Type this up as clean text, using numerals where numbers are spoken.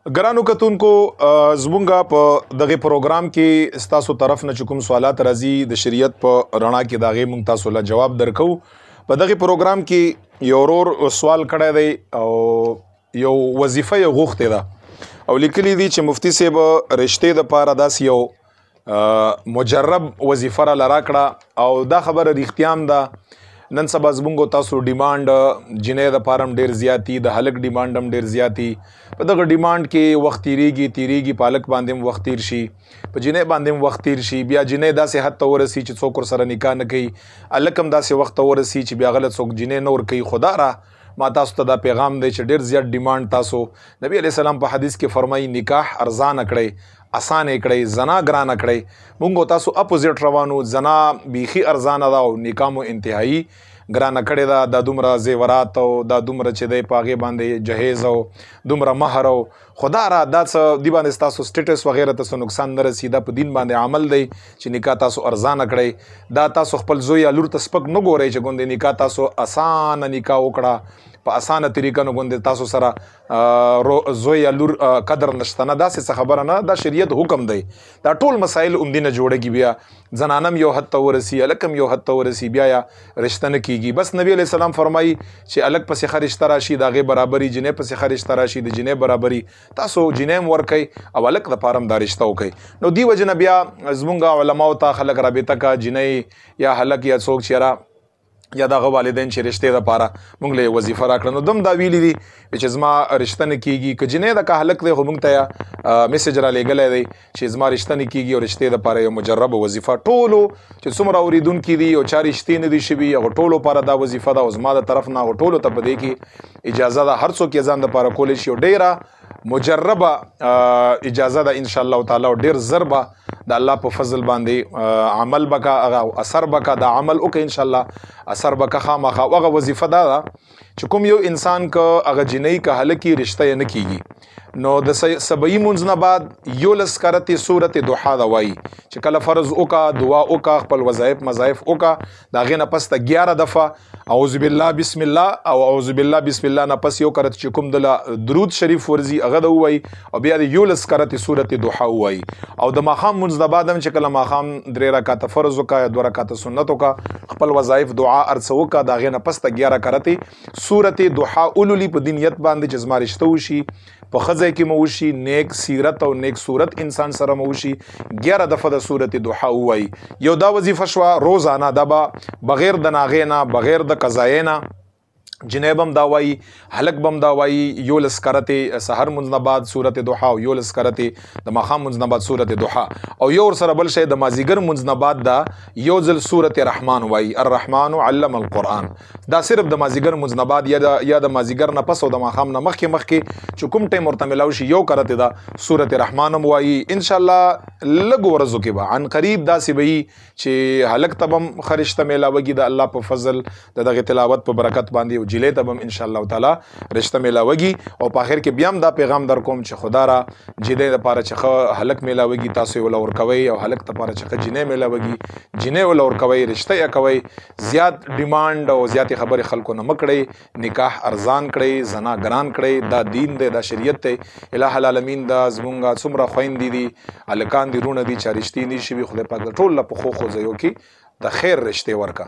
ګرانو کتونکو زمونږه په دغه پروګرام کې ستاسو طرف نه کوم سوالات راځي د شریعت په رڼا کې دغه مونږ تاسو له جواب درکو. په دغه پروګرام کې یو ورور سوال کړی دی او یو وظیفه یې غوښتې ده او لیکلي دي چې مفتي صاحب رشتې دپاره داسې یو مجرب وظیفه را راکړه او دا خبره رښتیا هم ده. نن سبا زمونږ تاسو ډیمانډ جنۍ دپاره هم ډېر زیات دي، د هلک ډیمانډ هم ډېر زیات دي. په دغه ډیمانډ کې وخت تیریږي په هلک باندې هم وخت تیر شي، په جنۍ باندې هم وخت تیر شي، بیا جنۍ داسې حد ته ورسي چې څوک ورسره نکاح نه کوي، هلک هم داسې وخت ته ورسي چې بیا غله څوک جنۍ نه ورکوي. خدا را ما تاسو ته دا پیغام دی چې ډېر زیات ډیمانډ تاسو نبی علیه السلام په حدیث کې فرمایي نکاح ارزانه کړئ، اسانه کړئ، زنا ګرانه کړئ. مونږ تاسو اپوزیټ روانو، زنا بیخي ارزانه ده او نکاح مو انتهایی ګرانه کړې ده. دا دومره زیورات او دا دومره چې دی په هغې باندې جهیز او دومره مهر او خدا را دا څه دې باندې ستاسو سټیټس وغیره ته څه نقصان نه رسي. دا په دین باندې عمل دی چې نکاح تاسو ارزانه کړئ. دا تاسو خپل زوی یا لور ته سپک نه ګورئ چې ګوندې نکاح تاسو اسانه نکاح وکړه په اسانه طریقه نو ګوندې تاسو سره زوی یا لور قدر نشته نه، داسې څه خبره نه. دا شریعت حکم دی. دا ټول مسایل عمدي نه جوړېږي. بیا زنانم یو حد ته ورسي، هلک هم یو حد ته ورسي، بیا یا رشته نه کېږي. بس نبی علیه السلام فرمایي چې هلک پسې ښه رشته راشي د هغې برابري، جنۍ پسې ښه رشته راشي د جنۍ برابري. تاسو جنۍ هم ورکئ او هلک دپاره هم دا رشته وکئ. نو دې وجې نه بیا زمونږ علماو ته خلک رابطه کا جنۍ یا هلک یا څوک چې یاره یا دغه والدین چې رشتې دپاره مونږ له وظیفه راکړه نو دم دا ویلي دي چې زما رشته نه کېږي. که جنۍ ده که هلک دی خو مونږ ته یا میسج را لیږلی دی چې زما رشته نه کېږي او رشتې دپاره یو مجربه وظیفه ټولو چې څومره اورېدونکي دي او چا رشتې نه دي شوي هغو ټولو لپاره دا وظیفه ده او زما د طرف نه هغو ټولو ته په دې کې اجازه ده. هر څوک یې ځان دپاره کولی شي او ډېره مجربه اجازه ده انشاءالله تعالی او ډېر زر به د الله په فضل باندې عمل بکا هغه اثر بکا دا عمل وکړه انشاءالله اثر بکا خامخا. هغه وظیفه دا ده چې کوم یو انسان که هغه جنۍ که هلکي رشته یې نه کېږي نو د سبعي مونځ نه بعد 11 کرتې صورت ضحا ده وایي چې کله فرض وکړه، دعا وکړه، خپل وظایف مظایف وکړه، د هغې نه پس ته 11 دفعه اعوذ بالله بسم الله او اعوذ بالله بسم الله نه پس یو کرت چې کوم دله درود شریف ورځي هغه د ووایي او بیا د 11 کرتې صورت ضحا ووایي. او د ماښام مونځ نه بعد هم چې کله ماښام 3 رکعته فرض وکړه یا 2 رکعته سنت وکړه، خپل وظایف دعا هر څه وکړه، د هغې نه پس ته 11 کرتې صورت ضحا اولولي په دې نیت باندې چې زما رشته وشي، په ښه ځای کې مو وشي، نیک سیرت او نیک صورت انسان سره مو وشي. 11 دفعه د صورت ضحا ووایي. یو دا وظیفه شوه روزانه، دا به بغیر د ناغې نه بغیر د قضایې نه جنۍ به هم دا وایي، هلک به هم دا وایي. 11 کرتې سحر مونځ نه بعد صورت ضحا او 11 کرتې د ماښام مونځ نه بعد صورت ضحا او یو ورسره بل شی د مازدیګر مونځ نه بعد دا یو ځل صورت رحمان وایي، الرحمن علم القرآن. دا صرف د مازدیګر مونځ نه بعد یا د مازدیګر نه پس او د ماښام نه مخکې چې کوم ټایم ورته میلاو شي یو کرتې دا صورت رحمان هم وایي. انشاءالله لږ ورځو کې به عن قریب داسې به وي چې هلک ته به هم ښه رشته میلاوږي د الله په فضل د دغې تلاوت په برکت باندې جلې ته به هم انشاءالله تعالی رشته میلاوږي. او په آخر کې بیا هم دا پیغام در کوم چې خدا را جنۍ دپاره چې ښه هلک میلاوږي تاسو یې وله ورکوئ او هلک دپاره چې ښه جنۍ میلاوږي جنۍ وله ورکوئ، رشته یې کوئ. زیات ډیمانډ او زیاتې خبرې خلکو نه مه کړئ، نکاح ارزان کړئ، زنا ګران کړئ. دا دین دی، دا شریعت دی. الٰه العالمین دا زمونږ څومره خویندې دي، هلکان دي، رونه دي چا رشتې نه شوي، خدای پاک د ټولو له پخو ځایو کې د خیر رشتې ورکړه.